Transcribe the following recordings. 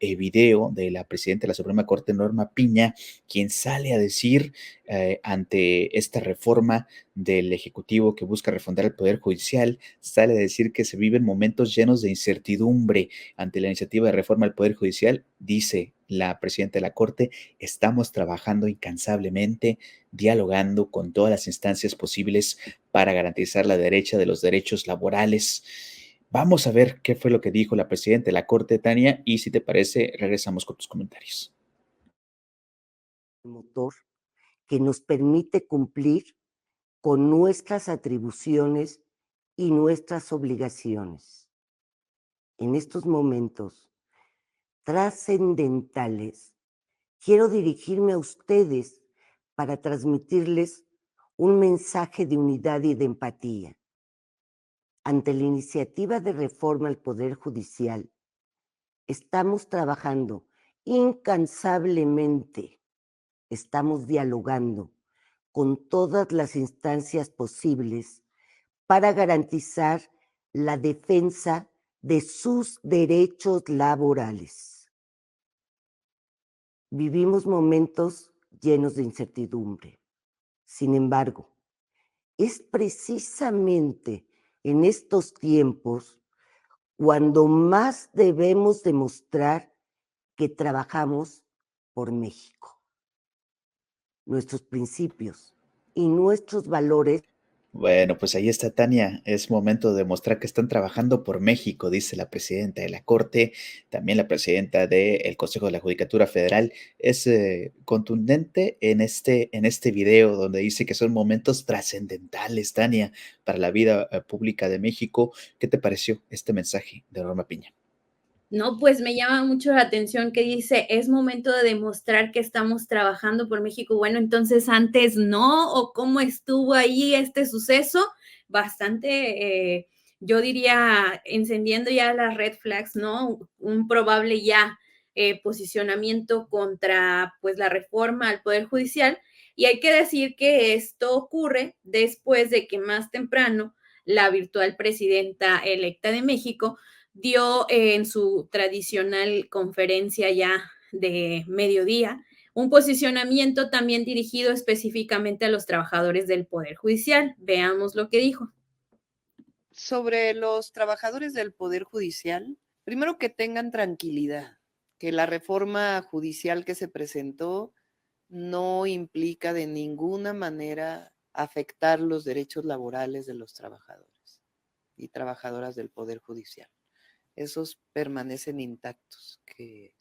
video de la presidenta de la Suprema Corte, Norma Piña, quien sale a decir ante esta reforma del Ejecutivo que busca refundar el Poder Judicial, sale a decir que se viven momentos llenos de incertidumbre ante la iniciativa de reforma del Poder Judicial. Dice la presidenta de la Corte: estamos trabajando incansablemente, dialogando con todas las instancias posibles para garantizar la derecha de los derechos laborales. Vamos a ver qué fue lo que dijo la presidenta de la Corte, Tania, y si te parece, regresamos con tus comentarios. Motor que nos permite cumplir con nuestras atribuciones y nuestras obligaciones. En estos momentos trascendentales, quiero dirigirme a ustedes para transmitirles un mensaje de unidad y de empatía. Ante la iniciativa de reforma al Poder Judicial, estamos trabajando incansablemente, estamos dialogando con todas las instancias posibles para garantizar la defensa de sus derechos laborales. Vivimos momentos llenos de incertidumbre. Sin embargo, es precisamente en estos tiempos cuando más debemos demostrar que trabajamos por México. Nuestros principios y nuestros valores. Bueno, pues ahí está, Tania. Es momento de mostrar que están trabajando por México, dice la presidenta de la Corte. También la presidenta del Consejo de la Judicatura Federal es contundente en este video donde dice que son momentos trascendentales, Tania, para la vida pública de México. ¿Qué te pareció este mensaje de Norma Piña? No, pues me llama mucho la atención que dice, es momento de demostrar que estamos trabajando por México. Bueno, entonces antes no, o cómo estuvo ahí este suceso, bastante, yo diría, encendiendo ya las red flags, ¿no? Un probable ya posicionamiento contra, pues, la reforma al Poder Judicial. Y hay que decir que esto ocurre después de que más temprano la virtual presidenta electa de México dio en su tradicional conferencia ya de mediodía un posicionamiento también dirigido específicamente a los trabajadores del Poder Judicial. Veamos lo que dijo. Sobre los trabajadores del Poder Judicial, primero que tengan tranquilidad, que la reforma judicial que se presentó no implica de ninguna manera afectar los derechos laborales de los trabajadores y trabajadoras del Poder Judicial. Esos permanecen intactos, que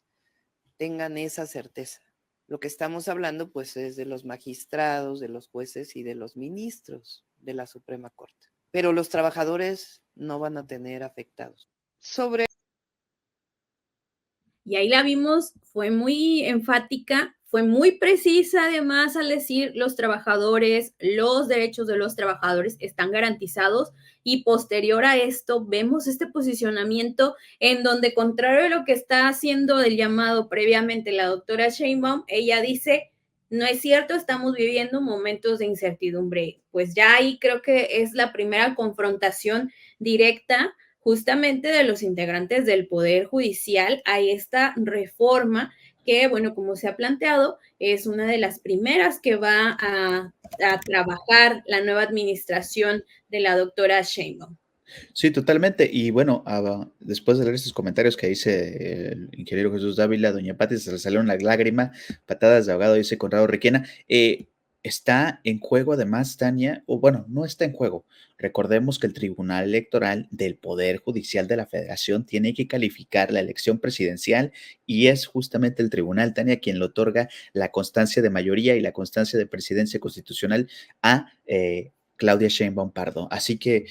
tengan esa certeza. Lo que estamos hablando pues es de los magistrados, de los jueces y de los ministros de la Suprema Corte. Pero los trabajadores no van a tener afectados. Y ahí la vimos, fue muy enfática, fue muy precisa además al decir los trabajadores, los derechos de los trabajadores están garantizados, y posterior a esto vemos este posicionamiento en donde, contrario a lo que está haciendo el llamado previamente la doctora Sheinbaum, ella dice, no es cierto, estamos viviendo momentos de incertidumbre. Pues ya ahí creo que es la primera confrontación directa justamente de los integrantes del Poder Judicial a esta reforma que, bueno, como se ha planteado, es una de las primeras que va a trabajar la nueva administración de la doctora Sheinbaum. Sí, totalmente. Y bueno, después de leer estos comentarios que dice el ingeniero Jesús Dávila, doña Pati se le salieron las lágrimas, patadas de ahogado, dice Conrado Requena. Está en juego además, Tania, o bueno, no está en juego. Recordemos que el Tribunal Electoral del Poder Judicial de la Federación tiene que calificar la elección presidencial y es justamente el tribunal, Tania, quien le otorga la constancia de mayoría y la constancia de presidencia constitucional a Claudia Sheinbaum Pardo. Así que,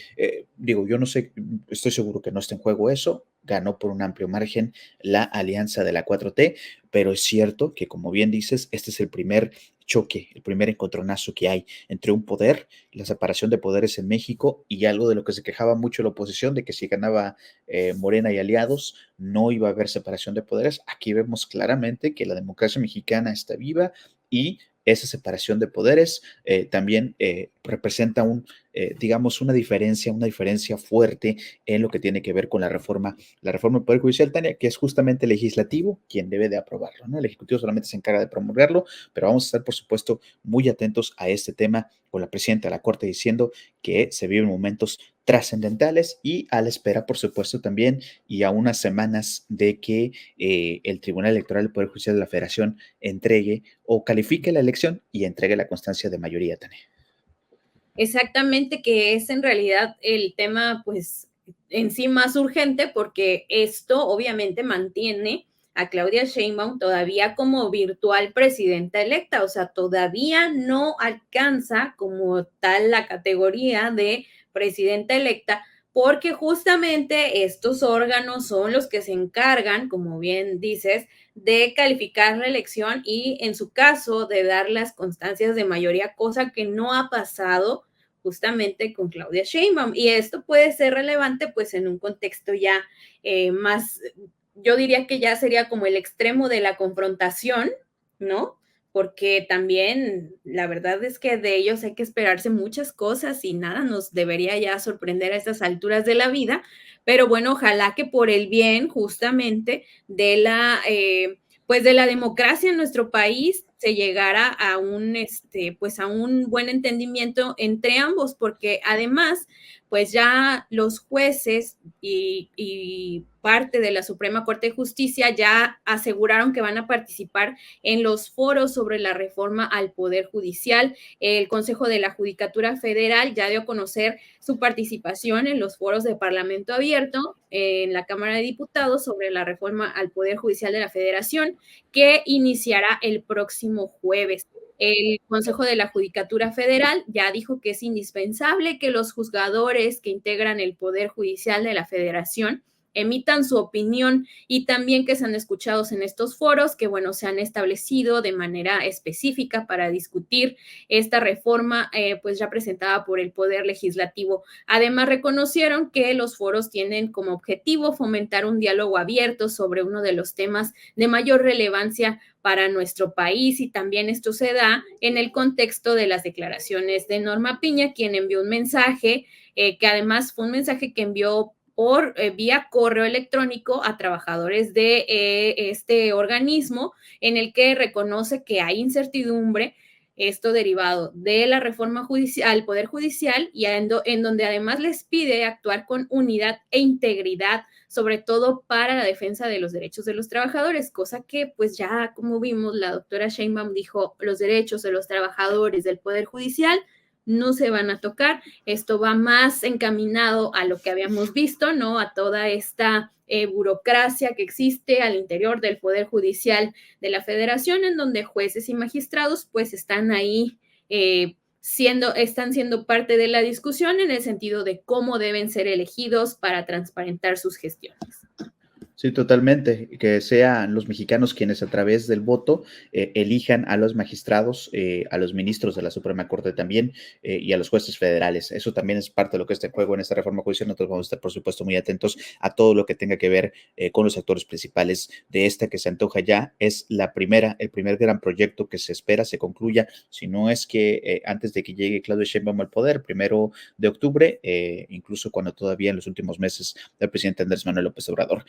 digo, yo no sé, estoy seguro que no está en juego eso. Ganó por un amplio margen la alianza de la 4T, pero es cierto que, como bien dices, este es el primer choque, el primer encontronazo que hay entre un poder, la separación de poderes en México, y algo de lo que se quejaba mucho la oposición, de que si ganaba Morena y aliados, no iba a haber separación de poderes. Aquí vemos claramente que la democracia mexicana está viva y esa separación de poderes también representa digamos, una diferencia fuerte en lo que tiene que ver con la reforma del Poder Judicial, Tania, que es justamente el legislativo quien debe de aprobarlo, ¿no? El Ejecutivo solamente se encarga de promulgarlo, pero vamos a estar, por supuesto, muy atentos a este tema, con la presidenta de la Corte diciendo que se viven momentos trascendentales y a la espera, por supuesto, también y a unas semanas de que el Tribunal Electoral del Poder Judicial de la Federación entregue o califique la elección y entregue la constancia de mayoría, Tania. Exactamente, que es en realidad el tema, pues, en sí más urgente, porque esto obviamente mantiene a Claudia Sheinbaum todavía como virtual presidenta electa, o sea, todavía no alcanza como tal la categoría de presidenta electa, porque justamente estos órganos son los que se encargan, como bien dices, de calificar la elección y en su caso de dar las constancias de mayoría, cosa que no ha pasado justamente con Claudia Sheinbaum. Y esto puede ser relevante pues en un contexto ya más, yo diría que ya sería como el extremo de la confrontación, ¿no? Porque también la verdad es que de ellos hay que esperarse muchas cosas y nada nos debería ya sorprender a estas alturas de la vida, pero bueno, ojalá que por el bien justamente de pues de la democracia en nuestro país se llegara a pues a un buen entendimiento entre ambos, porque además, pues ya los jueces y parte de la Suprema Corte de Justicia ya aseguraron que van a participar en los foros sobre la reforma al Poder Judicial. El Consejo de la Judicatura Federal ya dio a conocer su participación en los foros de Parlamento Abierto en la Cámara de Diputados sobre la reforma al Poder Judicial de la Federación, que iniciará el próximo jueves. El Consejo de la Judicatura Federal ya dijo que es indispensable que los juzgadores que integran el Poder Judicial de la Federación emitan su opinión y también que sean escuchados en estos foros que, bueno, se han establecido de manera específica para discutir esta reforma, pues ya presentada por el Poder Legislativo. Además, reconocieron que los foros tienen como objetivo fomentar un diálogo abierto sobre uno de los temas de mayor relevancia para nuestro país y también esto se da en el contexto de las declaraciones de Norma Piña, quien envió un mensaje, que además fue un mensaje que envió por vía correo electrónico a trabajadores de este organismo, en el que reconoce que hay incertidumbre, esto derivado de la reforma judicial, al Poder Judicial, y en donde además les pide actuar con unidad e integridad, sobre todo para la defensa de los derechos de los trabajadores, cosa que pues ya como vimos la doctora Sheinbaum dijo, los derechos de los trabajadores del Poder Judicial no se van a tocar. Esto va más encaminado a lo que habíamos visto, ¿no? A toda esta burocracia que existe al interior del Poder Judicial de la Federación, en donde jueces y magistrados pues están ahí están siendo parte de la discusión en el sentido de cómo deben ser elegidos para transparentar sus gestiones. Sí, totalmente. Que sean los mexicanos quienes a través del voto elijan a los magistrados, a los ministros de la Suprema Corte también y a los jueces federales. Eso también es parte de lo que es este juego en esta reforma judicial. Nosotros vamos a estar, por supuesto, muy atentos a todo lo que tenga que ver con los actores principales de esta que se antoja ya. Es el primer gran proyecto que se espera se concluya, si no es que antes de que llegue Claudia Sheinbaum al poder, 1 de octubre, incluso cuando todavía en los últimos meses del presidente Andrés Manuel López Obrador.